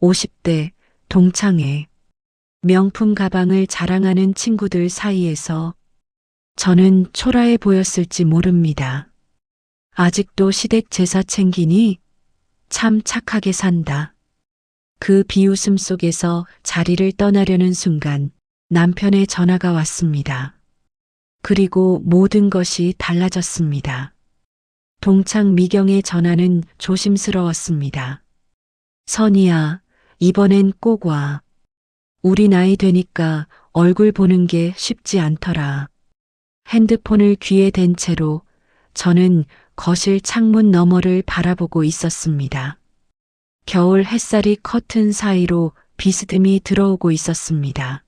50대 동창회 명품 가방을 자랑하는 친구들 사이에서 저는 초라해 보였을지 모릅니다. 아직도 시댁 제사 챙기니? 참 착하게 산다. 그 비웃음 속에서 자리를 떠나려는 순간 남편의 전화가 왔습니다. 그리고 모든 것이 달라졌습니다. 동창 미경의 전화는 조심스러웠습니다. 선이야, 이번엔 꼭 와. 우리 나이 되니까 얼굴 보는 게 쉽지 않더라. 핸드폰을 귀에 댄 채로 저는 거실 창문 너머를 바라보고 있었습니다. 겨울 햇살이 커튼 사이로 비스듬히 들어오고 있었습니다.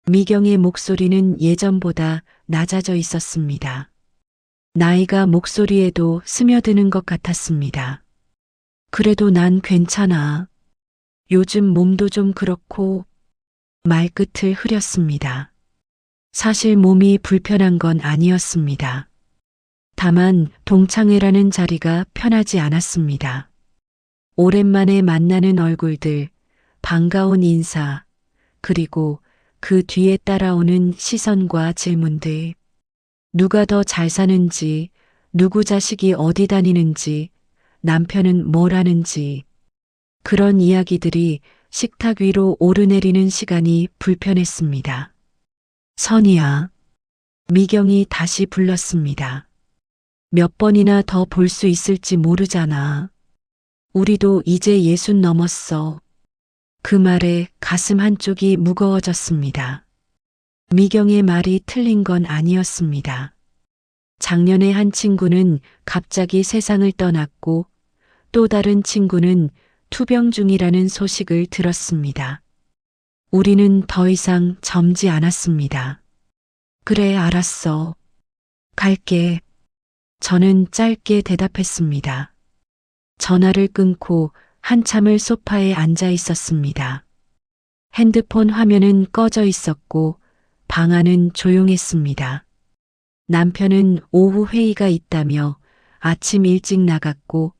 미경의 목소리는 예전보다 낮아져 있었습니다. 나이가 목소리에도 스며드는 것 같았습니다. 그래도 난 괜찮아. 요즘 몸도 좀 그렇고 말끝을 흐렸습니다. 사실 몸이 불편한 건 아니었습니다. 다만 동창회라는 자리가 편하지 않았습니다. 오랜만에 만나는 얼굴들, 반가운 인사, 그리고 그 뒤에 따라오는 시선과 질문들. 누가 더 잘 사는지, 누구 자식이 어디 다니는지, 남편은 뭘 하는지. 그런 이야기들이 식탁 위로 오르내리는 시간이 불편했습니다. 선이야. 미경이 다시 불렀습니다. 몇 번이나 더 볼 수 있을지 모르잖아. 우리도 이제 60 넘었어. 그 말에 가슴 한쪽이 무거워졌습니다. 미경의 말이 틀린 건 아니었습니다. 작년에 한 친구는 갑자기 세상을 떠났고 또 다른 친구는 투병 중이라는 소식을 들었습니다. 우리는 더 이상 젊지 않았습니다. 그래, 알았어. 갈게. 저는 짧게 대답했습니다. 전화를 끊고 한참을 소파에 앉아 있었습니다. 핸드폰 화면은 꺼져 있었고 방 안은 조용했습니다. 남편은 오후 회의가 있다며 아침 일찍 나갔고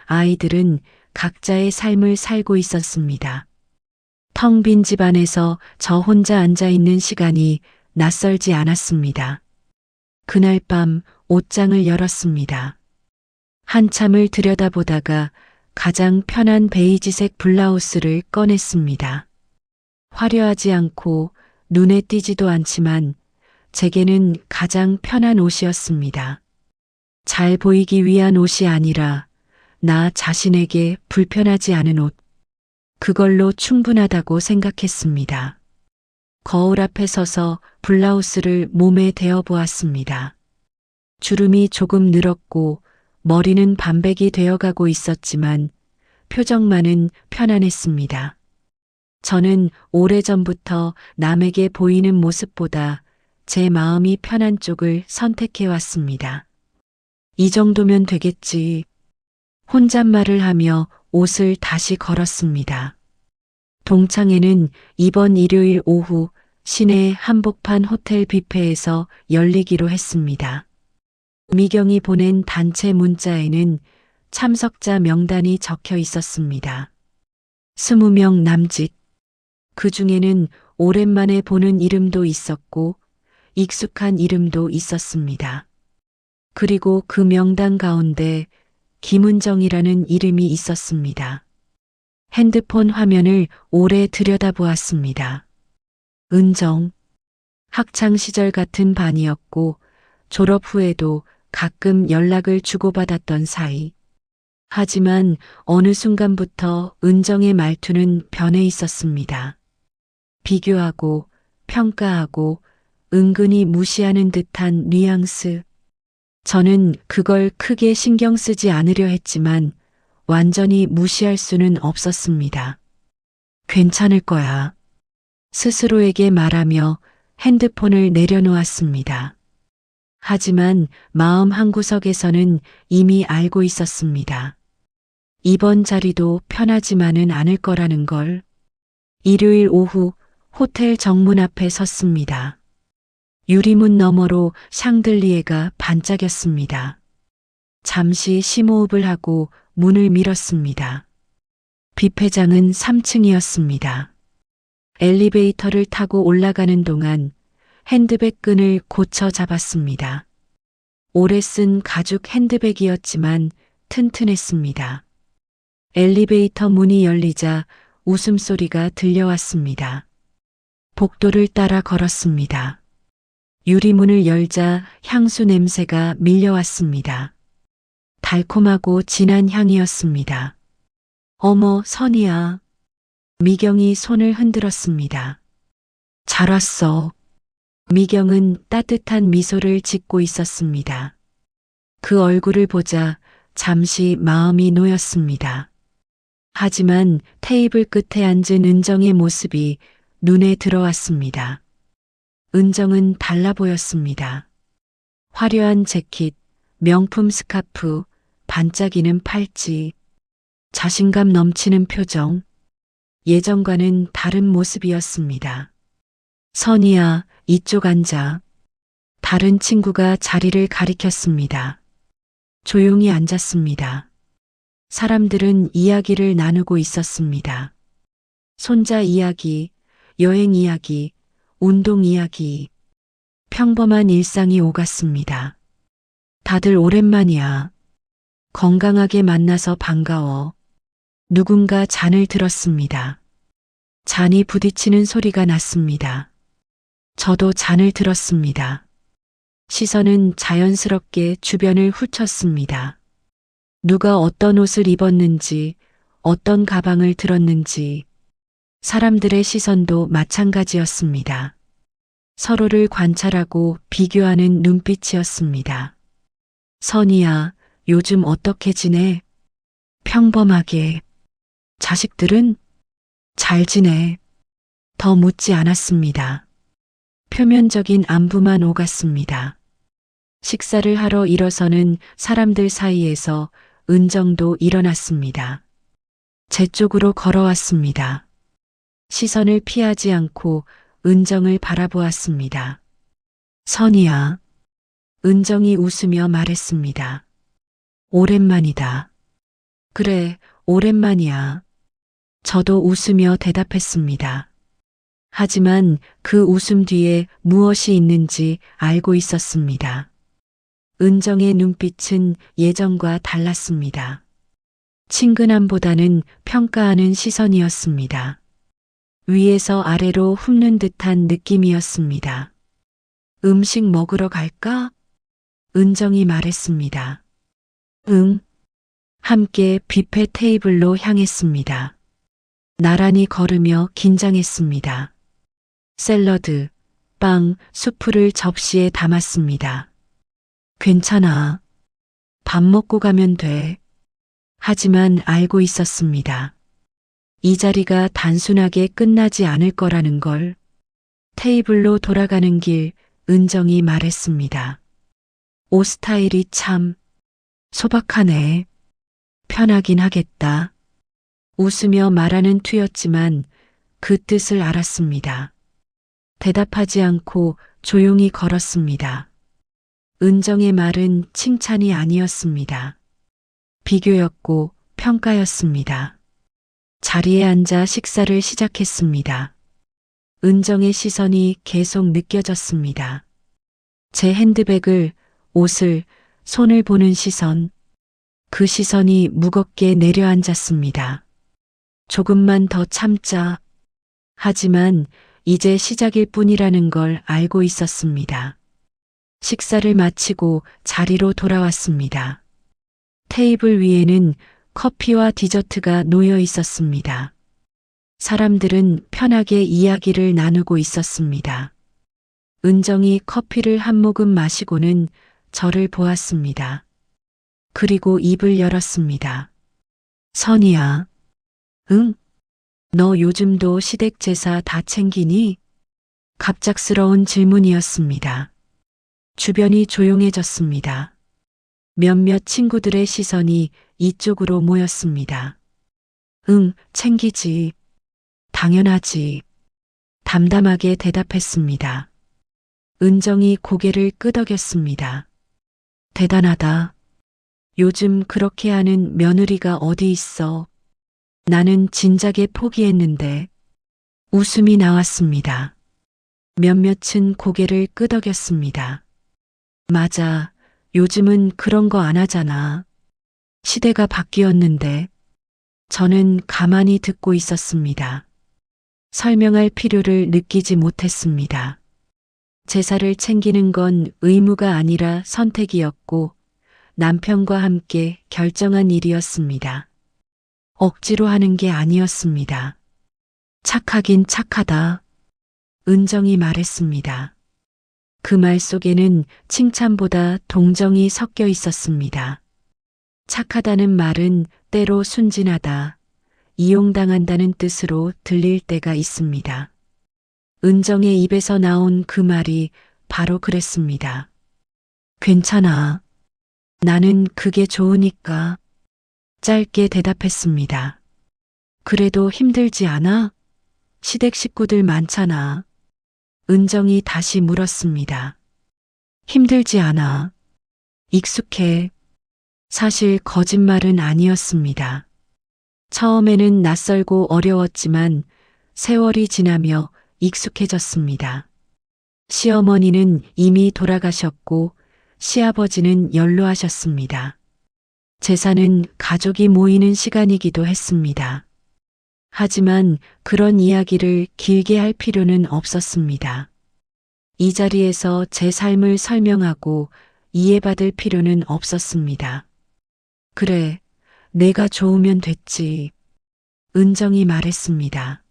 아이들은 각자의 삶을 살고 있었습니다. 텅 빈 집안에서 저 혼자 앉아 있는 시간이 낯설지 않았습니다. 그날 밤 옷장을 열었습니다. 한참을 들여다보다가 가장 편한 베이지색 블라우스를 꺼냈습니다. 화려하지 않고 눈에 띄지도 않지만 제게는 가장 편한 옷이었습니다. 잘 보이기 위한 옷이 아니라 나 자신에게 불편하지 않은 옷. 그걸로 충분하다고 생각했습니다. 거울 앞에 서서 블라우스를 몸에 대어 보았습니다. 주름이 조금 늘었고 머리는 반백이 되어가고 있었지만 표정만은 편안했습니다. 저는 오래전부터 남에게 보이는 모습보다 제 마음이 편한 쪽을 선택해 왔습니다. 이 정도면 되겠지. 혼잣말을 하며 옷을 다시 걸었습니다. 동창회는 이번 일요일 오후 시내 한복판 호텔 뷔페에서 열리기로 했습니다. 미경이 보낸 단체 문자에는 참석자 명단이 적혀 있었습니다. 20명 남짓. 그 중에는 오랜만에 보는 이름도 있었고 익숙한 이름도 있었습니다. 그리고 그 명단 가운데 김은정이라는 이름이 있었습니다. 핸드폰 화면을 오래 들여다보았습니다. 은정. 학창 시절 같은 반이었고 졸업 후에도 가끔 연락을 주고받았던 사이. 하지만 어느 순간부터 은정의 말투는 변해 있었습니다. 비교하고 평가하고 은근히 무시하는 듯한 뉘앙스. 저는 그걸 크게 신경 쓰지 않으려 했지만 완전히 무시할 수는 없었습니다. 괜찮을 거야. 스스로에게 말하며 핸드폰을 내려놓았습니다. 하지만 마음 한구석에서는 이미 알고 있었습니다. 이번 자리도 편하지만은 않을 거라는 걸. 일요일 오후 호텔 정문 앞에 섰습니다. 유리문 너머로 샹들리에가 반짝였습니다. 잠시 심호흡을 하고 문을 밀었습니다. 뷔페장은 3층이었습니다. 엘리베이터를 타고 올라가는 동안 핸드백 끈을 고쳐 잡았습니다. 오래 쓴 가죽 핸드백이었지만 튼튼했습니다. 엘리베이터 문이 열리자 웃음소리가 들려왔습니다. 복도를 따라 걸었습니다. 유리문을 열자 향수 냄새가 밀려왔습니다. 달콤하고 진한 향이었습니다. 어머, 선이야. 미경이 손을 흔들었습니다. 잘 왔어. 미경은 따뜻한 미소를 짓고 있었습니다. 그 얼굴을 보자 잠시 마음이 놓였습니다. 하지만 테이블 끝에 앉은 은정의 모습이 눈에 들어왔습니다. 은정은 달라 보였습니다. 화려한 재킷, 명품 스카프, 반짝이는 팔찌, 자신감 넘치는 표정, 예전과는 다른 모습이었습니다. 선이야, 이쪽 앉아. 다른 친구가 자리를 가리켰습니다. 조용히 앉았습니다. 사람들은 이야기를 나누고 있었습니다. 손자 이야기, 여행 이야기, 운동 이야기, 평범한 일상이 오갔습니다. 다들 오랜만이야. 건강하게 만나서 반가워. 누군가 잔을 들었습니다. 잔이 부딪히는 소리가 났습니다. 저도 잔을 들었습니다. 시선은 자연스럽게 주변을 훑었습니다. 누가 어떤 옷을 입었는지, 어떤 가방을 들었는지, 사람들의 시선도 마찬가지였습니다. 서로를 관찰하고 비교하는 눈빛이었습니다. 선이야, 요즘 어떻게 지내? 평범하게. 자식들은? 잘 지내. 더 묻지 않았습니다. 표면적인 안부만 오갔습니다. 식사를 하러 일어서는 사람들 사이에서 은정도 일어났습니다. 제 쪽으로 걸어왔습니다. 시선을 피하지 않고 은정을 바라보았습니다. 선이야. 은정이 웃으며 말했습니다. 오랜만이다. 그래, 오랜만이야. 저도 웃으며 대답했습니다. 하지만 그 웃음 뒤에 무엇이 있는지 알고 있었습니다. 은정의 눈빛은 예전과 달랐습니다. 친근함보다는 평가하는 시선이었습니다. 위에서 아래로 훑는 듯한 느낌이었습니다. 음식 먹으러 갈까? 은정이 말했습니다. 응. 함께 뷔페 테이블로 향했습니다. 나란히 걸으며 긴장했습니다. 샐러드, 빵, 수프를 접시에 담았습니다. 괜찮아. 밥 먹고 가면 돼. 하지만 알고 있었습니다. 이 자리가 단순하게 끝나지 않을 거라는 걸. 테이블로 돌아가는 길 은정이 말했습니다. 옷 스타일이 참 소박하네. 편하긴 하겠다. 웃으며 말하는 투였지만 그 뜻을 알았습니다. 대답하지 않고 조용히 걸었습니다. 은정의 말은 칭찬이 아니었습니다. 비교였고 평가였습니다. 자리에 앉아 식사를 시작했습니다. 은정의 시선이 계속 느껴졌습니다. 제 핸드백을, 옷을, 손을 보는 시선. 그 시선이 무겁게 내려앉았습니다. 조금만 더 참자. 하지만 이제 시작일 뿐이라는 걸 알고 있었습니다. 식사를 마치고 자리로 돌아왔습니다. 테이블 위에는 커피와 디저트가 놓여 있었습니다. 사람들은 편하게 이야기를 나누고 있었습니다. 은정이 커피를 한 모금 마시고는 저를 보았습니다. 그리고 입을 열었습니다. 선이야. 응? 너 요즘도 시댁 제사 다 챙기니? 갑작스러운 질문이었습니다. 주변이 조용해졌습니다. 몇몇 친구들의 시선이 이쪽으로 모였습니다. 응, 챙기지. 당연하지. 담담하게 대답했습니다. 은정이 고개를 끄덕였습니다. 대단하다. 요즘 그렇게 하는 며느리가 어디 있어? 나는 진작에 포기했는데 웃음이 나왔습니다. 몇몇은 고개를 끄덕였습니다. 맞아. 요즘은 그런 거 안 하잖아. 시대가 바뀌었는데 저는 가만히 듣고 있었습니다. 설명할 필요를 느끼지 못했습니다. 제사를 챙기는 건 의무가 아니라 선택이었고 남편과 함께 결정한 일이었습니다. 억지로 하는 게 아니었습니다. 착하긴 착하다. 은정이 말했습니다. 그 말 속에는 칭찬보다 동정이 섞여 있었습니다. 착하다는 말은 때로 순진하다, 이용당한다는 뜻으로 들릴 때가 있습니다. 은정의 입에서 나온 그 말이 바로 그랬습니다. 괜찮아. 나는 그게 좋으니까. 짧게 대답했습니다. 그래도 힘들지 않아? 시댁 식구들 많잖아. 은정이 다시 물었습니다. 힘들지 않아. 익숙해. 사실 거짓말은 아니었습니다. 처음에는 낯설고 어려웠지만 세월이 지나며 익숙해졌습니다. 시어머니는 이미 돌아가셨고 시아버지는 연로하셨습니다. 제사는 가족이 모이는 시간이기도 했습니다. 하지만 그런 이야기를 길게 할 필요는 없었습니다. 이 자리에서 제 삶을 설명하고 이해받을 필요는 없었습니다. 그래, 내가 좋으면 됐지. 은정이 말했습니다.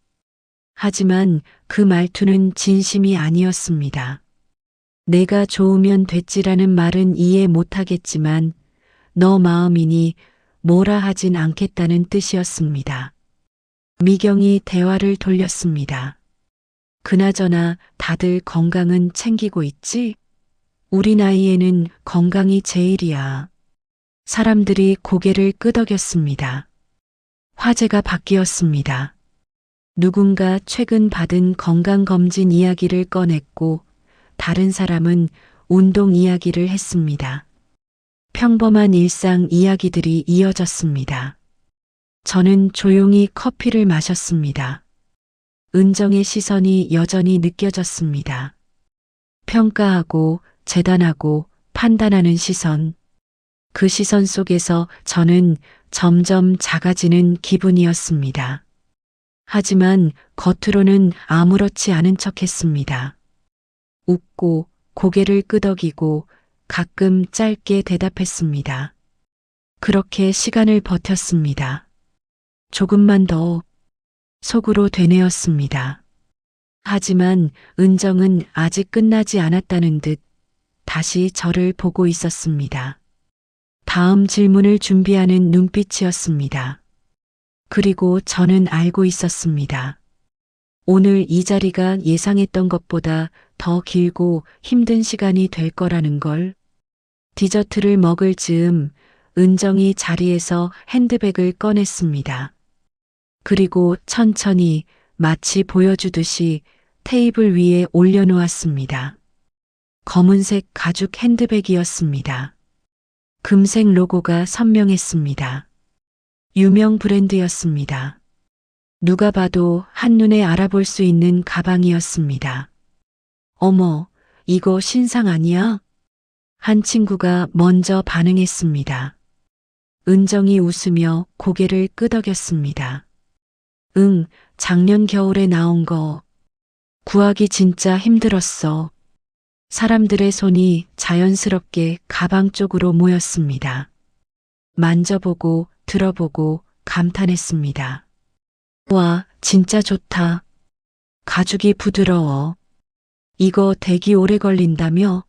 하지만 그 말투는 진심이 아니었습니다. 내가 좋으면 됐지라는 말은 이해 못하겠지만 너 마음이니 뭐라 하진 않겠다는 뜻이었습니다. 미경이 대화를 돌렸습니다. 그나저나 다들 건강은 챙기고 있지? 우리 나이에는 건강이 제일이야. 사람들이 고개를 끄덕였습니다. 화제가 바뀌었습니다. 누군가 최근 받은 건강검진 이야기를 꺼냈고 다른 사람은 운동 이야기를 했습니다. 평범한 일상 이야기들이 이어졌습니다. 저는 조용히 커피를 마셨습니다. 은정의 시선이 여전히 느껴졌습니다. 평가하고 재단하고 판단하는 시선. 그 시선 속에서 저는 점점 작아지는 기분이었습니다. 하지만 겉으로는 아무렇지 않은 척했습니다. 웃고 고개를 끄덕이고 가끔 짧게 대답했습니다. 그렇게 시간을 버텼습니다. 조금만 더 속으로 되뇌었습니다. 하지만 은정은 아직 끝나지 않았다는 듯 다시 저를 보고 있었습니다. 다음 질문을 준비하는 눈빛이었습니다. 그리고 저는 알고 있었습니다. 오늘 이 자리가 예상했던 것보다 더 길고 힘든 시간이 될 거라는 걸. 디저트를 먹을 즈음 은정이 자리에서 핸드백을 꺼냈습니다. 그리고 천천히 마치 보여주듯이 테이블 위에 올려놓았습니다. 검은색 가죽 핸드백이었습니다. 금색 로고가 선명했습니다. 유명 브랜드였습니다. 누가 봐도 한눈에 알아볼 수 있는 가방이었습니다. 어머, 이거 신상 아니야? 한 친구가 먼저 반응했습니다. 은정이 웃으며 고개를 끄덕였습니다. 응, 작년 겨울에 나온 거. 구하기 진짜 힘들었어. 사람들의 손이 자연스럽게 가방 쪽으로 모였습니다. 만져보고 들어보고 감탄했습니다. 와, 진짜 좋다. 가죽이 부드러워. 이거 되게 오래 걸린다며?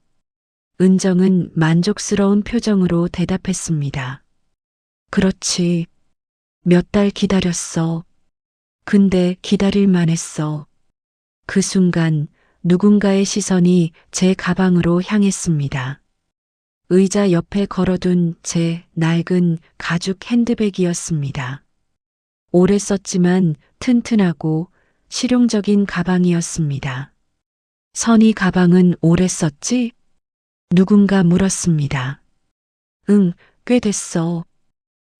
은정은 만족스러운 표정으로 대답했습니다. 그렇지. 몇 달 기다렸어. 근데 기다릴만 했어. 그 순간 누군가의 시선이 제 가방으로 향했습니다. 의자 옆에 걸어둔 제 낡은 가죽 핸드백이었습니다. 오래 썼지만 튼튼하고 실용적인 가방이었습니다. 선희 가방은 오래 썼지? 누군가 물었습니다. 응, 꽤 됐어.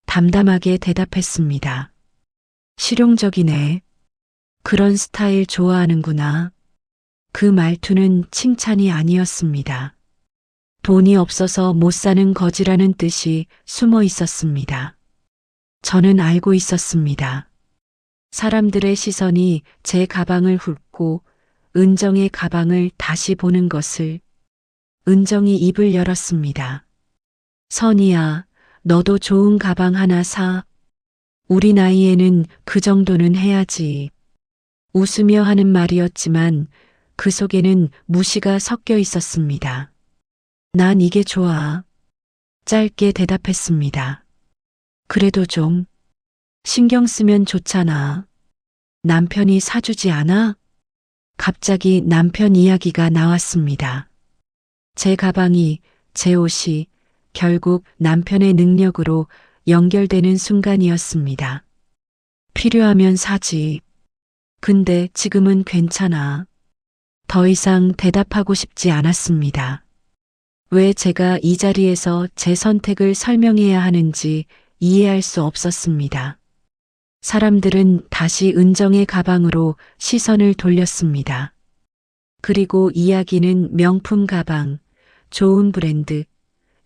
담담하게 대답했습니다. 실용적이네. 그런 스타일 좋아하는구나. 그 말투는 칭찬이 아니었습니다. 돈이 없어서 못 사는 거지라는 뜻이 숨어 있었습니다. 저는 알고 있었습니다. 사람들의 시선이 제 가방을 훑고 은정의 가방을 다시 보는 것을. 은정이 입을 열었습니다. 선이야, 너도 좋은 가방 하나 사. 우리 나이에는 그 정도는 해야지. 웃으며 하는 말이었지만 그 속에는 무시가 섞여 있었습니다. 난 이게 좋아. 짧게 대답했습니다. 그래도 좀 신경 쓰면 좋잖아. 남편이 사주지 않아? 갑자기 남편 이야기가 나왔습니다. 제 가방이, 제 옷이 결국 남편의 능력으로 연결되는 순간이었습니다. 필요하면 사지. 근데 지금은 괜찮아. 더 이상 대답하고 싶지 않았습니다. 왜 제가 이 자리에서 제 선택을 설명해야 하는지 이해할 수 없었습니다. 사람들은 다시 은정의 가방으로 시선을 돌렸습니다. 그리고 이야기는 명품 가방, 좋은 브랜드,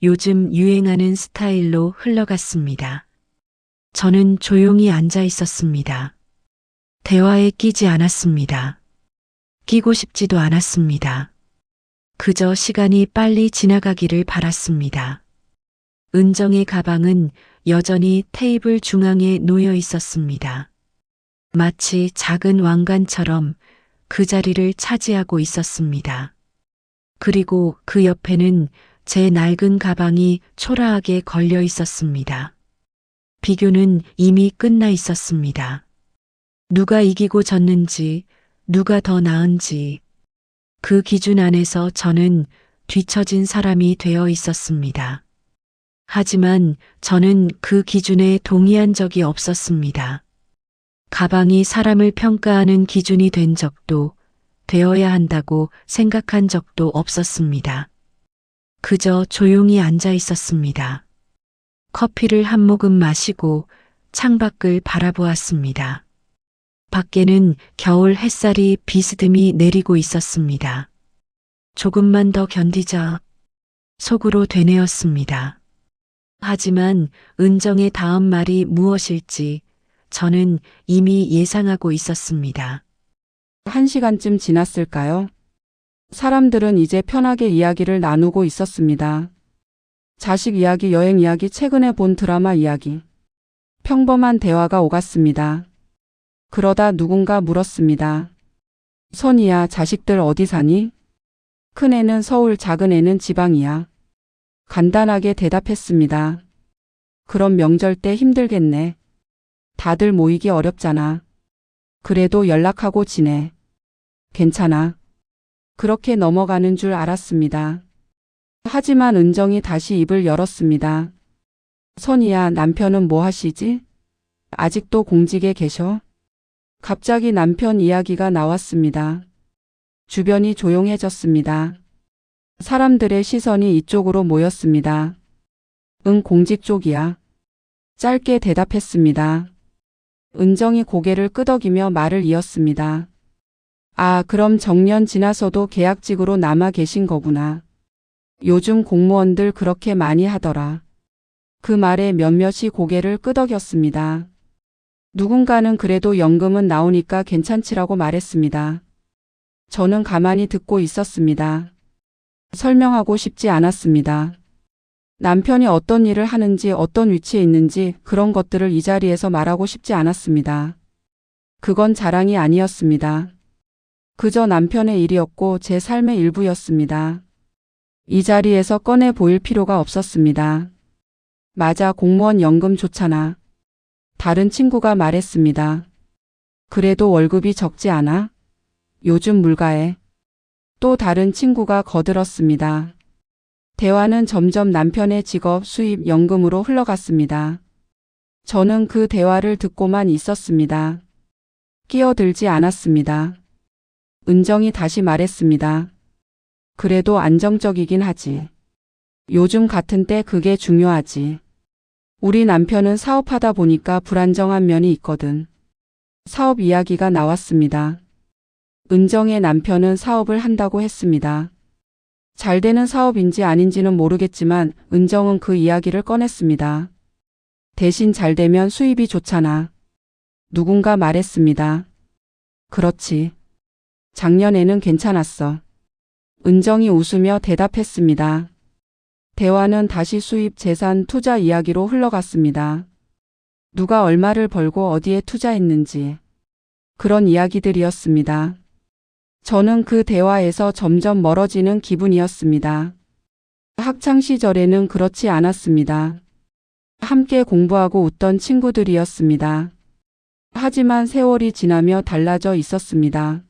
요즘 유행하는 스타일로 흘러갔습니다. 저는 조용히 앉아 있었습니다. 대화에 끼지 않았습니다. 끼고 싶지도 않았습니다. 그저 시간이 빨리 지나가기를 바랐습니다. 은정의 가방은 여전히 테이블 중앙에 놓여 있었습니다. 마치 작은 왕관처럼 그 자리를 차지하고 있었습니다. 그리고 그 옆에는 제 낡은 가방이 초라하게 걸려 있었습니다. 비교는 이미 끝나 있었습니다. 누가 이기고 졌는지, 누가 더 나은지, 그 기준 안에서 저는 뒤처진 사람이 되어 있었습니다. 하지만 저는 그 기준에 동의한 적이 없었습니다. 가방이 사람을 평가하는 기준이 된 적도, 되어야 한다고 생각한 적도 없었습니다. 그저 조용히 앉아 있었습니다. 커피를 한 모금 마시고 창밖을 바라보았습니다. 밖에는 겨울 햇살이 비스듬히 내리고 있었습니다. 조금만 더 견디자. 속으로 되뇌었습니다. 하지만 은정의 다음 말이 무엇일지 저는 이미 예상하고 있었습니다. 1시간쯤 지났을까요? 사람들은 이제 편하게 이야기를 나누고 있었습니다. 자식 이야기, 여행 이야기, 최근에 본 드라마 이야기. 평범한 대화가 오갔습니다. 그러다 누군가 물었습니다. 선이야, 자식들 어디 사니? 큰애는 서울, 작은애는 지방이야. 간단하게 대답했습니다. 그럼 명절 때 힘들겠네. 다들 모이기 어렵잖아. 그래도 연락하고 지내. 괜찮아. 그렇게 넘어가는 줄 알았습니다. 하지만 은정이 다시 입을 열었습니다. 선이야, 남편은 뭐 하시지? 아직도 공직에 계셔? 갑자기 남편 이야기가 나왔습니다. 주변이 조용해졌습니다. 사람들의 시선이 이쪽으로 모였습니다. 응, 공직 쪽이야. 짧게 대답했습니다. 은정이 고개를 끄덕이며 말을 이었습니다. 아, 그럼 정년 지나서도 계약직으로 남아 계신 거구나. 요즘 공무원들 그렇게 많이 하더라. 그 말에 몇몇이 고개를 끄덕였습니다. 누군가는 그래도 연금은 나오니까 괜찮지라고 말했습니다. 저는 가만히 듣고 있었습니다. 설명하고 싶지 않았습니다. 남편이 어떤 일을 하는지, 어떤 위치에 있는지 그런 것들을 이 자리에서 말하고 싶지 않았습니다. 그건 자랑이 아니었습니다. 그저 남편의 일이었고 제 삶의 일부였습니다. 이 자리에서 꺼내 보일 필요가 없었습니다. 맞아, 공무원 연금 좋잖아. 다른 친구가 말했습니다. 그래도 월급이 적지 않아? 요즘 물가에. 또 다른 친구가 거들었습니다. 대화는 점점 남편의 직업, 수입, 연금으로 흘러갔습니다. 저는 그 대화를 듣고만 있었습니다. 끼어들지 않았습니다. 은정이 다시 말했습니다. 그래도 안정적이긴 하지. 요즘 같은 때 그게 중요하지. 우리 남편은 사업하다 보니까 불안정한 면이 있거든. 사업 이야기가 나왔습니다. 은정의 남편은 사업을 한다고 했습니다. 잘 되는 사업인지 아닌지는 모르겠지만 은정은 그 이야기를 꺼냈습니다. 대신 잘 되면 수입이 좋잖아. 누군가 말했습니다. 그렇지. 작년에는 괜찮았어. 은정이 웃으며 대답했습니다. 대화는 다시 수입, 재산, 투자 이야기로 흘러갔습니다. 누가 얼마를 벌고 어디에 투자했는지 그런 이야기들이었습니다. 저는 그 대화에서 점점 멀어지는 기분이었습니다. 학창 시절에는 그렇지 않았습니다. 함께 공부하고 웃던 친구들이었습니다. 하지만 세월이 지나며 달라져 있었습니다.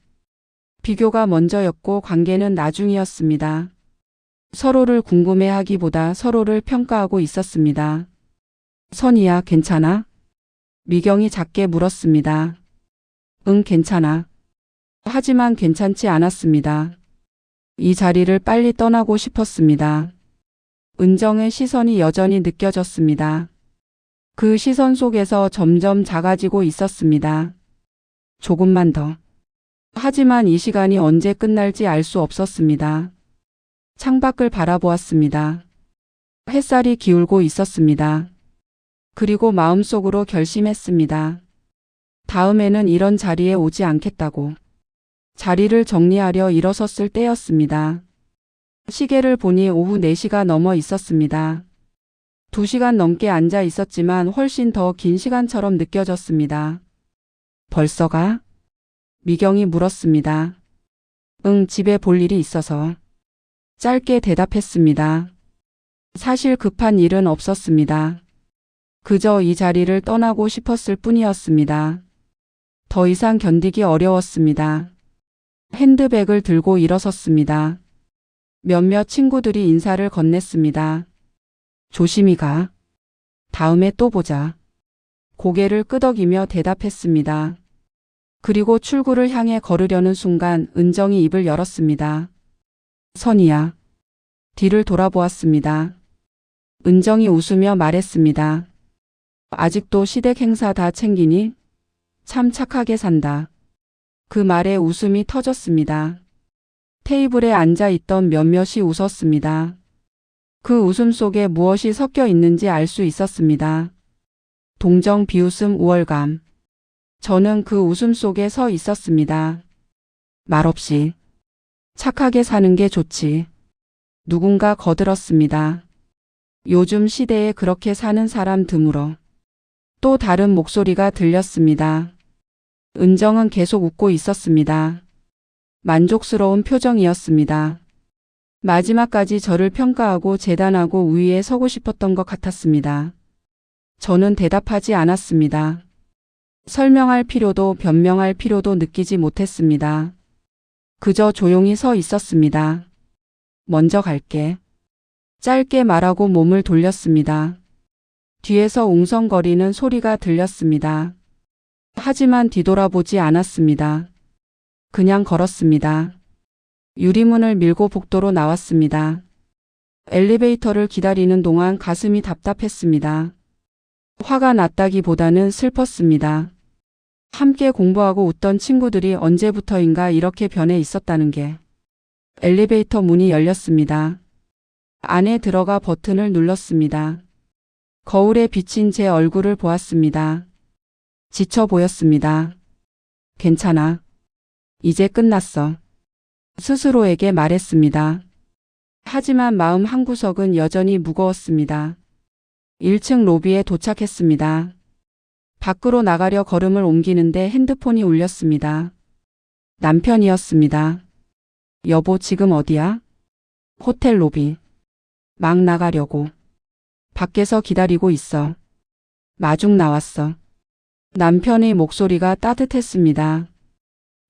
비교가 먼저였고 관계는 나중이었습니다. 서로를 궁금해하기보다 서로를 평가하고 있었습니다. 선이야, 괜찮아? 미경이 작게 물었습니다. 응, 괜찮아. 하지만 괜찮지 않았습니다. 이 자리를 빨리 떠나고 싶었습니다. 은정의 시선이 여전히 느껴졌습니다. 그 시선 속에서 점점 작아지고 있었습니다. 조금만 더. 하지만 이 시간이 언제 끝날지 알 수 없었습니다. 창밖을 바라보았습니다. 햇살이 기울고 있었습니다. 그리고 마음속으로 결심했습니다. 다음에는 이런 자리에 오지 않겠다고. 자리를 정리하려 일어섰을 때였습니다. 시계를 보니 오후 4시가 넘어 있었습니다. 2시간 넘게 앉아 있었지만 훨씬 더 긴 시간처럼 느껴졌습니다. 벌써 가? 미경이 물었습니다. 응, 집에 볼 일이 있어서. 짧게 대답했습니다. 사실 급한 일은 없었습니다. 그저 이 자리를 떠나고 싶었을 뿐이었습니다. 더 이상 견디기 어려웠습니다. 핸드백을 들고 일어섰습니다. 몇몇 친구들이 인사를 건넸습니다. 조심히 가. 다음에 또 보자. 고개를 끄덕이며 대답했습니다. 그리고 출구를 향해 걸으려는 순간 은정이 입을 열었습니다. 선이야. 뒤를 돌아보았습니다. 은정이 웃으며 말했습니다. 아직도 시댁 행사 다 챙기니? 참 착하게 산다. 그 말에 웃음이 터졌습니다. 테이블에 앉아 있던 몇몇이 웃었습니다. 그 웃음 속에 무엇이 섞여 있는지 알 수 있었습니다. 동정, 비웃음, 우월감. 저는 그 웃음 속에 서 있었습니다. 말없이. 착하게 사는 게 좋지. 누군가 거들었습니다. 요즘 시대에 그렇게 사는 사람 드물어. 또 다른 목소리가 들렸습니다. 은정은 계속 웃고 있었습니다. 만족스러운 표정이었습니다. 마지막까지 저를 평가하고 재단하고 우위에 서고 싶었던 것 같았습니다. 저는 대답하지 않았습니다. 설명할 필요도 변명할 필요도 느끼지 못했습니다. 그저 조용히 서 있었습니다. 먼저 갈게. 짧게 말하고 몸을 돌렸습니다. 뒤에서 웅성거리는 소리가 들렸습니다. 하지만 뒤돌아보지 않았습니다. 그냥 걸었습니다. 유리문을 밀고 복도로 나왔습니다. 엘리베이터를 기다리는 동안 가슴이 답답했습니다. 화가 났다기보다는 슬펐습니다. 함께 공부하고 웃던 친구들이 언제부터인가 이렇게 변해 있었다는 게. 엘리베이터 문이 열렸습니다. 안에 들어가 버튼을 눌렀습니다. 거울에 비친 제 얼굴을 보았습니다. 지쳐 보였습니다. 괜찮아. 이제 끝났어. 스스로에게 말했습니다. 하지만 마음 한구석은 여전히 무거웠습니다. 1층 로비에 도착했습니다. 밖으로 나가려 걸음을 옮기는데 핸드폰이 울렸습니다. 남편이었습니다. 여보, 지금 어디야? 호텔 로비. 막 나가려고. 밖에서 기다리고 있어. 마중 나왔어. 남편의 목소리가 따뜻했습니다.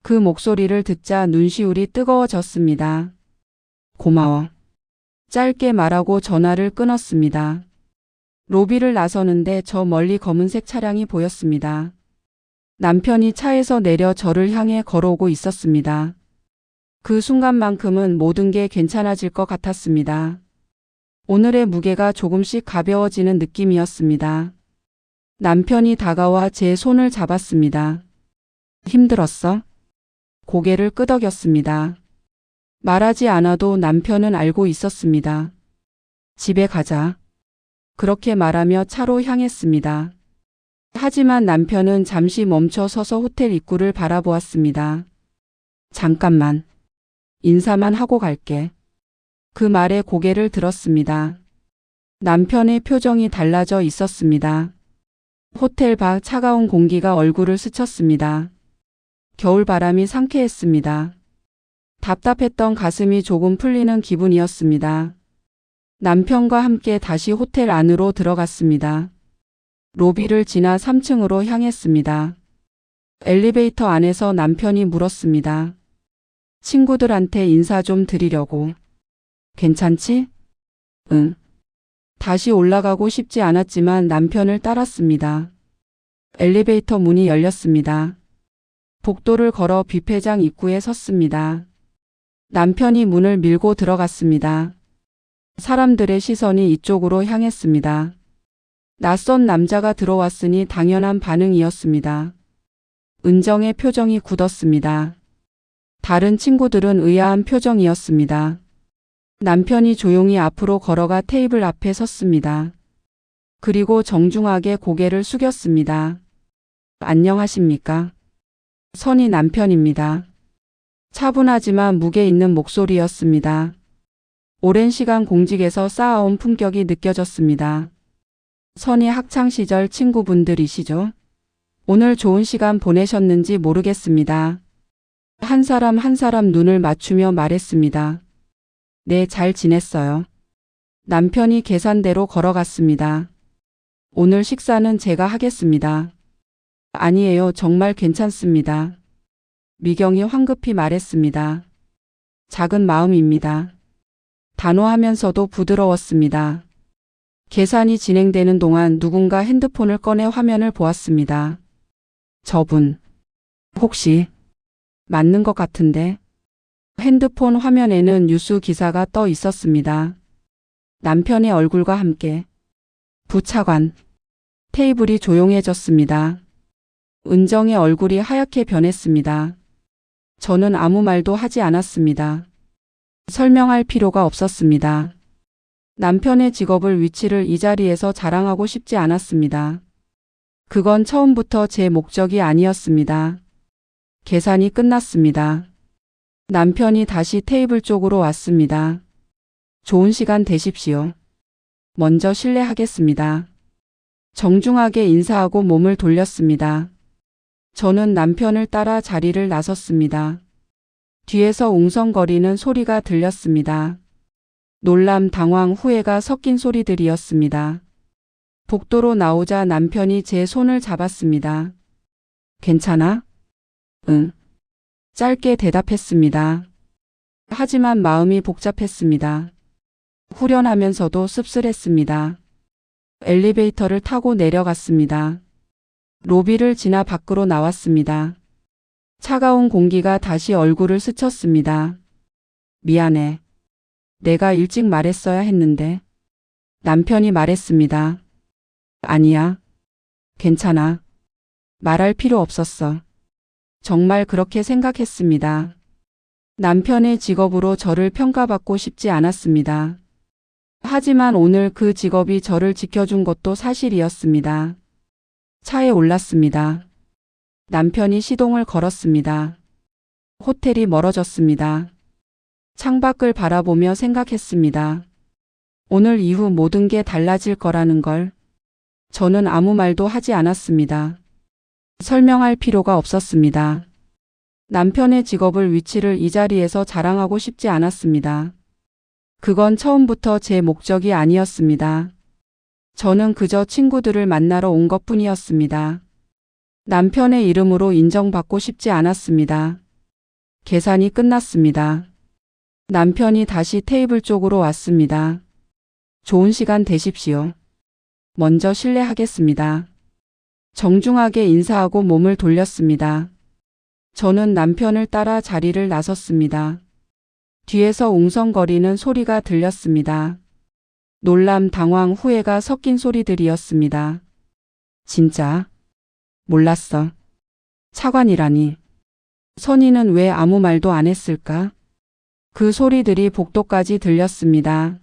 그 목소리를 듣자 눈시울이 뜨거워졌습니다. 고마워. 짧게 말하고 전화를 끊었습니다. 로비를 나서는데 저 멀리 검은색 차량이 보였습니다. 남편이 차에서 내려 저를 향해 걸어오고 있었습니다. 그 순간만큼은 모든 게 괜찮아질 것 같았습니다. 오늘의 무게가 조금씩 가벼워지는 느낌이었습니다. 남편이 다가와 제 손을 잡았습니다. 힘들었어? 고개를 끄덕였습니다. 말하지 않아도 남편은 알고 있었습니다. 집에 가자. 그렇게 말하며 차로 향했습니다. 하지만 남편은 잠시 멈춰 서서 호텔 입구를 바라보았습니다. 잠깐만. 인사만 하고 갈게. 그 말에 고개를 들었습니다. 남편의 표정이 달라져 있었습니다. 호텔 밖 차가운 공기가 얼굴을 스쳤습니다. 겨울바람이 상쾌했습니다. 답답했던 가슴이 조금 풀리는 기분이었습니다. 남편과 함께 다시 호텔 안으로 들어갔습니다. 로비를 지나 3층으로 향했습니다. 엘리베이터 안에서 남편이 물었습니다. 친구들한테 인사 좀 드리려고. 괜찮지? 응. 다시 올라가고 싶지 않았지만 남편을 따랐습니다. 엘리베이터 문이 열렸습니다. 복도를 걸어 뷔페장 입구에 섰습니다. 남편이 문을 밀고 들어갔습니다. 사람들의 시선이 이쪽으로 향했습니다. 낯선 남자가 들어왔으니 당연한 반응이었습니다. 은정의 표정이 굳었습니다. 다른 친구들은 의아한 표정이었습니다. 남편이 조용히 앞으로 걸어가 테이블 앞에 섰습니다. 그리고 정중하게 고개를 숙였습니다. 안녕하십니까? 선희 남편입니다. 차분하지만 무게 있는 목소리였습니다. 오랜 시간 공직에서 쌓아온 품격이 느껴졌습니다. 선희 학창시절 친구분들이시죠? 오늘 좋은 시간 보내셨는지 모르겠습니다. 한 사람 한 사람 눈을 맞추며 말했습니다. 네, 잘 지냈어요. 남편이 계산대로 걸어갔습니다. 오늘 식사는 제가 하겠습니다. 아니에요, 정말 괜찮습니다. 미경이 황급히 말했습니다. 작은 마음입니다. 단호하면서도 부드러웠습니다. 계산이 진행되는 동안 누군가 핸드폰을 꺼내 화면을 보았습니다. 저분, 혹시 맞는 것 같은데? 핸드폰 화면에는 뉴스 기사가 떠 있었습니다. 남편의 얼굴과 함께 부차관. 테이블이 조용해졌습니다. 은정의 얼굴이 하얗게 변했습니다. 저는 아무 말도 하지 않았습니다. 설명할 필요가 없었습니다. 남편의 직업을 위치를 이 자리에서 자랑하고 싶지 않았습니다. 그건 처음부터 제 목적이 아니었습니다. 계산이 끝났습니다. 남편이 다시 테이블 쪽으로 왔습니다. 좋은 시간 되십시오. 먼저 실례하겠습니다. 정중하게 인사하고 몸을 돌렸습니다. 저는 남편을 따라 자리를 나섰습니다. 뒤에서 웅성거리는 소리가 들렸습니다. 놀람, 당황, 후회가 섞인 소리들이었습니다. 복도로 나오자 남편이 제 손을 잡았습니다. 괜찮아? 응. 짧게 대답했습니다. 하지만 마음이 복잡했습니다. 후련하면서도 씁쓸했습니다. 엘리베이터를 타고 내려갔습니다. 로비를 지나 밖으로 나왔습니다. 차가운 공기가 다시 얼굴을 스쳤습니다. 미안해. 내가 일찍 말했어야 했는데. 남편이 말했습니다. 아니야. 괜찮아. 말할 필요 없었어. 정말 그렇게 생각했습니다. 남편의 직업으로 저를 평가받고 싶지 않았습니다. 하지만 오늘 그 직업이 저를 지켜준 것도 사실이었습니다. 차에 올랐습니다. 남편이 시동을 걸었습니다. 호텔이 멀어졌습니다. 창밖을 바라보며 생각했습니다. 오늘 이후 모든 게 달라질 거라는 걸. 저는 아무 말도 하지 않았습니다. 설명할 필요가 없었습니다. 남편의 직업을 위치를 이 자리에서 자랑하고 싶지 않았습니다. 그건 처음부터 제 목적이 아니었습니다. 저는 그저 친구들을 만나러 온 것뿐이었습니다. 남편의 이름으로 인정받고 싶지 않았습니다. 계산이 끝났습니다. 남편이 다시 테이블 쪽으로 왔습니다. 좋은 시간 되십시오. 먼저 실례하겠습니다. 정중하게 인사하고 몸을 돌렸습니다. 저는 남편을 따라 자리를 나섰습니다. 뒤에서 웅성거리는 소리가 들렸습니다. 놀람, 당황, 후회가 섞인 소리들이었습니다. 진짜? 몰랐어. 차관이라니. 선희는 왜 아무 말도 안 했을까? 그 소리들이 복도까지 들렸습니다.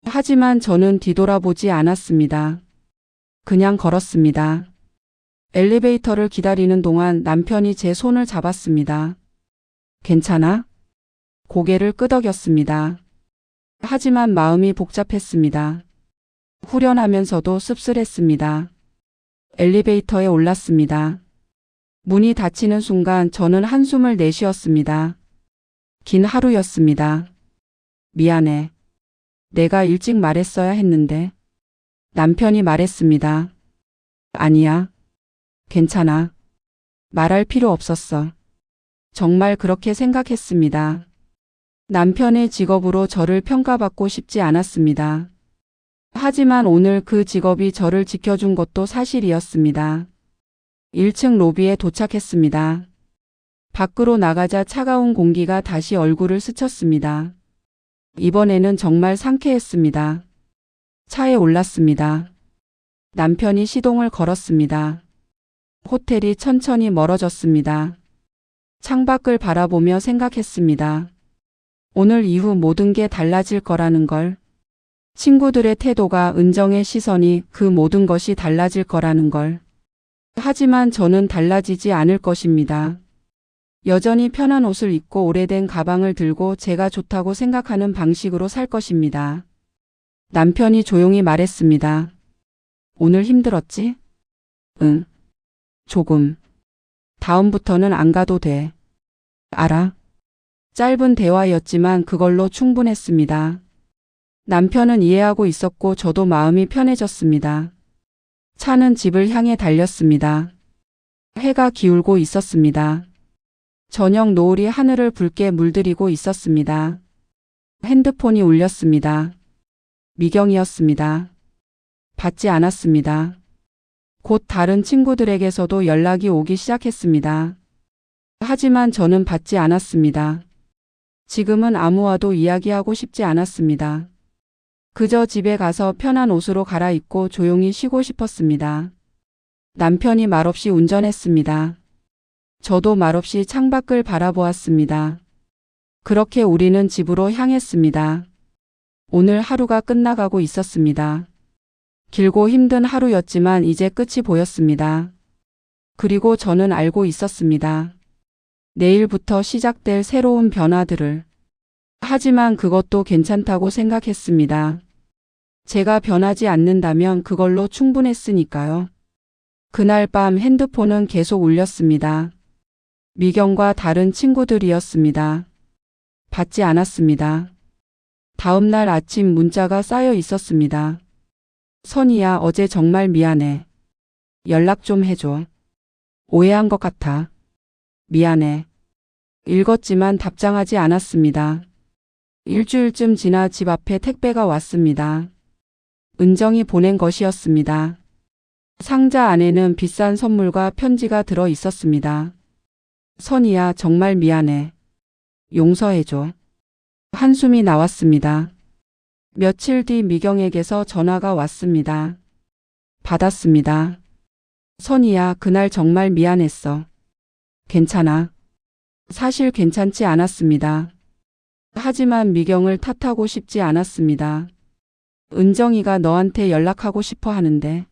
하지만 저는 뒤돌아보지 않았습니다. 그냥 걸었습니다. 엘리베이터를 기다리는 동안 남편이 제 손을 잡았습니다. 괜찮아? 고개를 끄덕였습니다. 하지만 마음이 복잡했습니다. 후련하면서도 씁쓸했습니다. 엘리베이터에 올랐습니다. 문이 닫히는 순간 저는 한숨을 내쉬었습니다. 긴 하루였습니다. 미안해. 내가 일찍 말했어야 했는데. 남편이 말했습니다. 아니야. 괜찮아. 말할 필요 없었어. 정말 그렇게 생각했습니다. 남편의 직업으로 저를 평가받고 싶지 않았습니다. 하지만 오늘 그 직업이 저를 지켜준 것도 사실이었습니다. 1층 로비에 도착했습니다. 밖으로 나가자 차가운 공기가 다시 얼굴을 스쳤습니다. 이번에는 정말 상쾌했습니다. 차에 올랐습니다. 남편이 시동을 걸었습니다. 호텔이 천천히 멀어졌습니다. 창밖을 바라보며 생각했습니다. 오늘 이후 모든 게 달라질 거라는 걸. 친구들의 태도가, 은정의 시선이, 그 모든 것이 달라질 거라는 걸. 하지만 저는 달라지지 않을 것입니다. 여전히 편한 옷을 입고 오래된 가방을 들고 제가 좋다고 생각하는 방식으로 살 것입니다. 남편이 조용히 말했습니다. 오늘 힘들었지? 응. 조금. 다음부터는 안 가도 돼. 알아? 짧은 대화였지만 그걸로 충분했습니다. 남편은 이해하고 있었고 저도 마음이 편해졌습니다. 차는 집을 향해 달렸습니다. 해가 기울고 있었습니다. 저녁 노을이 하늘을 붉게 물들이고 있었습니다. 핸드폰이 울렸습니다. 미경이었습니다. 받지 않았습니다. 곧 다른 친구들에게서도 연락이 오기 시작했습니다. 하지만 저는 받지 않았습니다. 지금은 아무와도 이야기하고 싶지 않았습니다. 그저 집에 가서 편한 옷으로 갈아입고 조용히 쉬고 싶었습니다. 남편이 말없이 운전했습니다. 저도 말없이 창밖을 바라보았습니다. 그렇게 우리는 집으로 향했습니다. 오늘 하루가 끝나가고 있었습니다. 길고 힘든 하루였지만 이제 끝이 보였습니다. 그리고 저는 알고 있었습니다. 내일부터 시작될 새로운 변화들을. 하지만 그것도 괜찮다고 생각했습니다. 제가 변하지 않는다면 그걸로 충분했으니까요. 그날 밤 핸드폰은 계속 울렸습니다. 미경과 다른 친구들이었습니다. 받지 않았습니다. 다음 날 아침 문자가 쌓여 있었습니다. 선희야, 어제 정말 미안해. 연락 좀 해줘. 오해한 것 같아. 미안해. 읽었지만 답장하지 않았습니다. 일주일쯤 지나 집 앞에 택배가 왔습니다. 은정이 보낸 것이었습니다. 상자 안에는 비싼 선물과 편지가 들어 있었습니다. 선희야, 정말 미안해. 용서해줘. 한숨이 나왔습니다. 며칠 뒤 미경에게서 전화가 왔습니다. 받았습니다. 선희야, 그날 정말 미안했어. 괜찮아. 사실 괜찮지 않았습니다. 하지만 미경을 탓하고 싶지 않았습니다. 은정이가 너한테 연락하고 싶어 하는데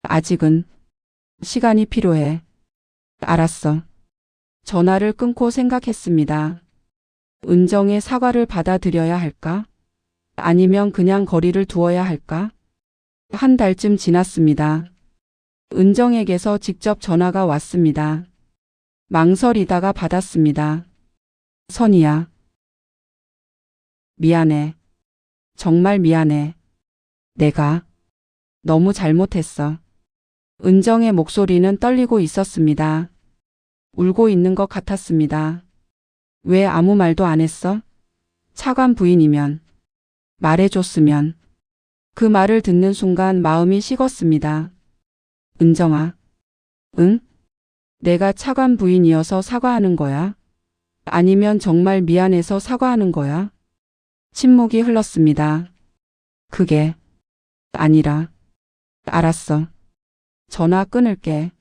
아직은 시간이 필요해. 알았어. 전화를 끊고 생각했습니다. 은정의 사과를 받아들여야 할까? 아니면 그냥 거리를 두어야 할까? 한 달쯤 지났습니다. 은정에게서 직접 전화가 왔습니다. 망설이다가 받았습니다. 선희야. 미안해. 정말 미안해. 내가 너무 잘못했어. 은정의 목소리는 떨리고 있었습니다. 울고 있는 것 같았습니다. 왜 아무 말도 안 했어? 차관 부인이면. 말해줬으면. 그 말을 듣는 순간 마음이 식었습니다. 은정아. 응? 내가 차관 부인이어서 사과하는 거야? 아니면 정말 미안해서 사과하는 거야? 침묵이 흘렀습니다. 그게 아니라. 알았어. 전화 끊을게.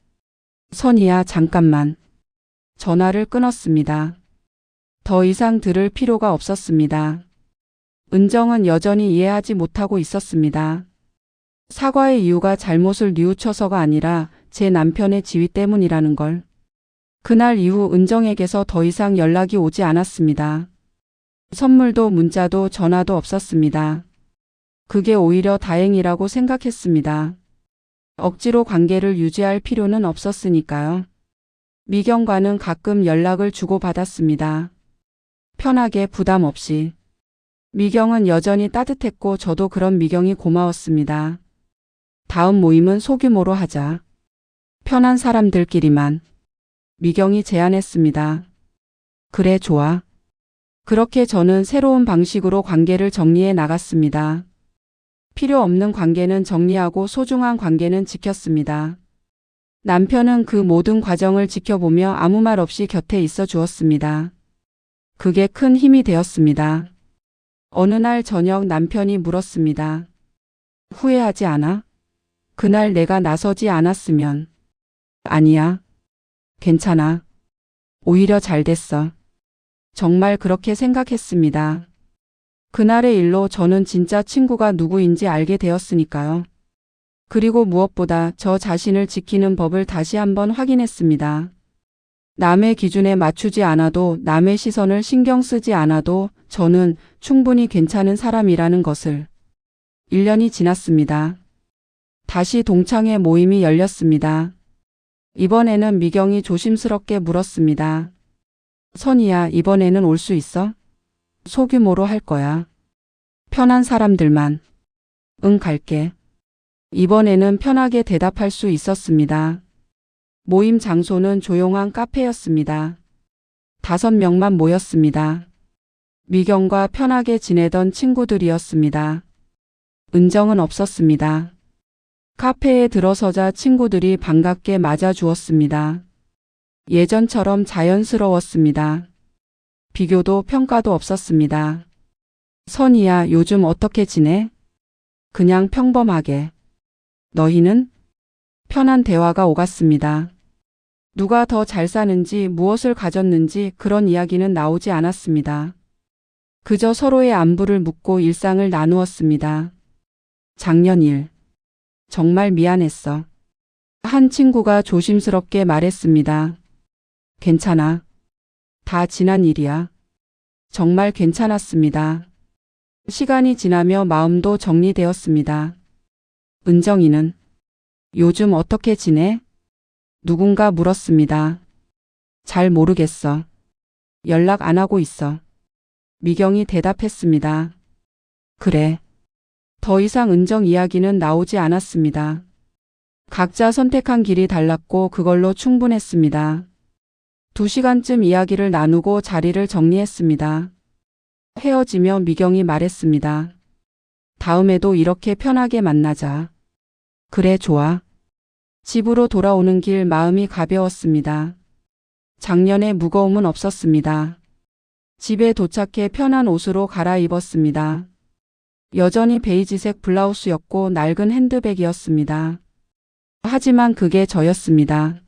선이야, 잠깐만. 전화를 끊었습니다. 더 이상 들을 필요가 없었습니다. 은정은 여전히 이해하지 못하고 있었습니다. 사과의 이유가 잘못을 뉘우쳐서가 아니라 제 남편의 지위 때문이라는 걸. 그날 이후 은정에게서 더 이상 연락이 오지 않았습니다. 선물도 문자도 전화도 없었습니다. 그게 오히려 다행이라고 생각했습니다. 억지로 관계를 유지할 필요는 없었으니까요. 미경과는 가끔 연락을 주고받았습니다. 편하게 부담 없이. 미경은 여전히 따뜻했고 저도 그런 미경이 고마웠습니다. 다음 모임은 소규모로 하자. 편한 사람들끼리만. 미경이 제안했습니다. 그래, 좋아. 그렇게 저는 새로운 방식으로 관계를 정리해 나갔습니다. 필요 없는 관계는 정리하고 소중한 관계는 지켰습니다. 남편은 그 모든 과정을 지켜보며 아무 말 없이 곁에 있어 주었습니다. 그게 큰 힘이 되었습니다. 어느 날 저녁 남편이 물었습니다. 후회하지 않아? 그날 내가 나서지 않았으면. 아니야. 괜찮아. 오히려 잘 됐어. 정말 그렇게 생각했습니다. 그날의 일로 저는 진짜 친구가 누구인지 알게 되었으니까요. 그리고 무엇보다 저 자신을 지키는 법을 다시 한번 확인했습니다. 남의 기준에 맞추지 않아도, 남의 시선을 신경 쓰지 않아도 저는 충분히 괜찮은 사람이라는 것을. 1년이 지났습니다. 다시 동창회 모임이 열렸습니다. 이번에는 미경이 조심스럽게 물었습니다. 선이야, 이번에는 올 수 있어? 소규모로 할 거야. 편한 사람들만. 응, 갈게. 이번에는 편하게 대답할 수 있었습니다. 모임 장소는 조용한 카페였습니다. 5명만 모였습니다. 미경과 편하게 지내던 친구들이었습니다. 은정은 없었습니다. 카페에 들어서자 친구들이 반갑게 맞아주었습니다. 예전처럼 자연스러웠습니다. 비교도 평가도 없었습니다. 선이야, 요즘 어떻게 지내? 그냥 평범하게. 너희는? 편한 대화가 오갔습니다. 누가 더 잘 사는지, 무엇을 가졌는지 그런 이야기는 나오지 않았습니다. 그저 서로의 안부를 묻고 일상을 나누었습니다. 작년 일. 정말 미안했어. 한 친구가 조심스럽게 말했습니다. 괜찮아. 다 지난 일이야. 정말 괜찮았습니다. 시간이 지나며 마음도 정리되었습니다. 은정이는? 요즘 어떻게 지내? 누군가 물었습니다. 잘 모르겠어. 연락 안 하고 있어. 미경이 대답했습니다. 그래. 더 이상 은정 이야기는 나오지 않았습니다. 각자 선택한 길이 달랐고 그걸로 충분했습니다. 2시간쯤 이야기를 나누고 자리를 정리했습니다. 헤어지며 미경이 말했습니다. 다음에도 이렇게 편하게 만나자. 그래, 좋아. 집으로 돌아오는 길 마음이 가벼웠습니다. 작년의 무거움은 없었습니다. 집에 도착해 편한 옷으로 갈아입었습니다. 여전히 베이지색 블라우스였고 낡은 핸드백이었습니다. 하지만 그게 저였습니다.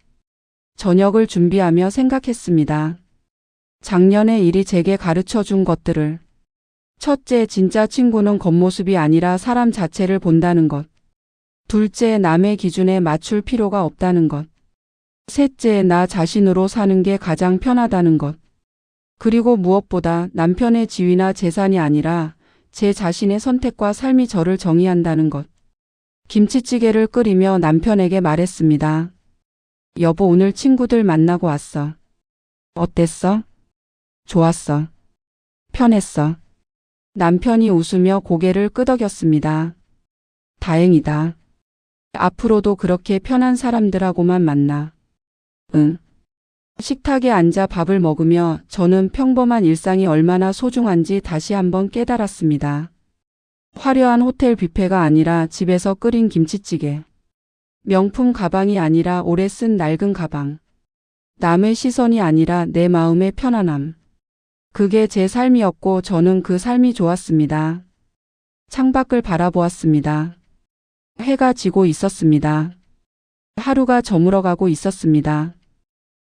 저녁을 준비하며 생각했습니다. 작년의 일이 제게 가르쳐준 것들을. 첫째, 진짜 친구는 겉모습이 아니라 사람 자체를 본다는 것. 둘째, 남의 기준에 맞출 필요가 없다는 것. 셋째, 나 자신으로 사는 게 가장 편하다는 것. 그리고 무엇보다 남편의 지위나 재산이 아니라 제 자신의 선택과 삶이 저를 정의한다는 것. 김치찌개를 끓이며 남편에게 말했습니다. 여보, 오늘 친구들 만나고 왔어. 어땠어? 좋았어. 편했어. 남편이 웃으며 고개를 끄덕였습니다. 다행이다. 앞으로도 그렇게 편한 사람들하고만 만나. 응. 식탁에 앉아 밥을 먹으며 저는 평범한 일상이 얼마나 소중한지 다시 한번 깨달았습니다. 화려한 호텔 뷔페가 아니라 집에서 끓인 김치찌개. 명품 가방이 아니라 오래 쓴 낡은 가방. 남의 시선이 아니라 내 마음의 편안함. 그게 제 삶이었고 저는 그 삶이 좋았습니다. 창밖을 바라보았습니다. 해가 지고 있었습니다. 하루가 저물어가고 있었습니다.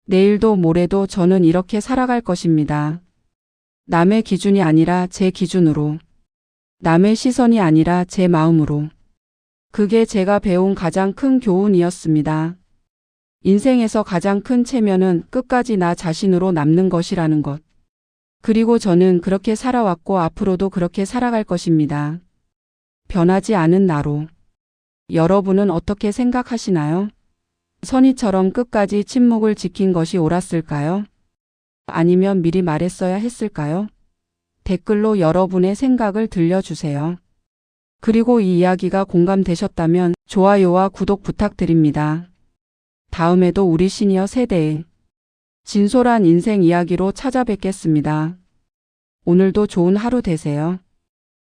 내일도 모레도 저는 이렇게 살아갈 것입니다. 남의 기준이 아니라 제 기준으로. 남의 시선이 아니라 제 마음으로. 그게 제가 배운 가장 큰 교훈이었습니다. 인생에서 가장 큰 체면은 끝까지 나 자신으로 남는 것이라는 것. 그리고 저는 그렇게 살아왔고 앞으로도 그렇게 살아갈 것입니다. 변하지 않은 나로. 여러분은 어떻게 생각하시나요? 선희처럼 끝까지 침묵을 지킨 것이 옳았을까요? 아니면 미리 말했어야 했을까요? 댓글로 여러분의 생각을 들려주세요. 그리고 이 이야기가 공감되셨다면 좋아요와 구독 부탁드립니다. 다음에도 우리 시니어 세대의 진솔한 인생 이야기로 찾아뵙겠습니다. 오늘도 좋은 하루 되세요.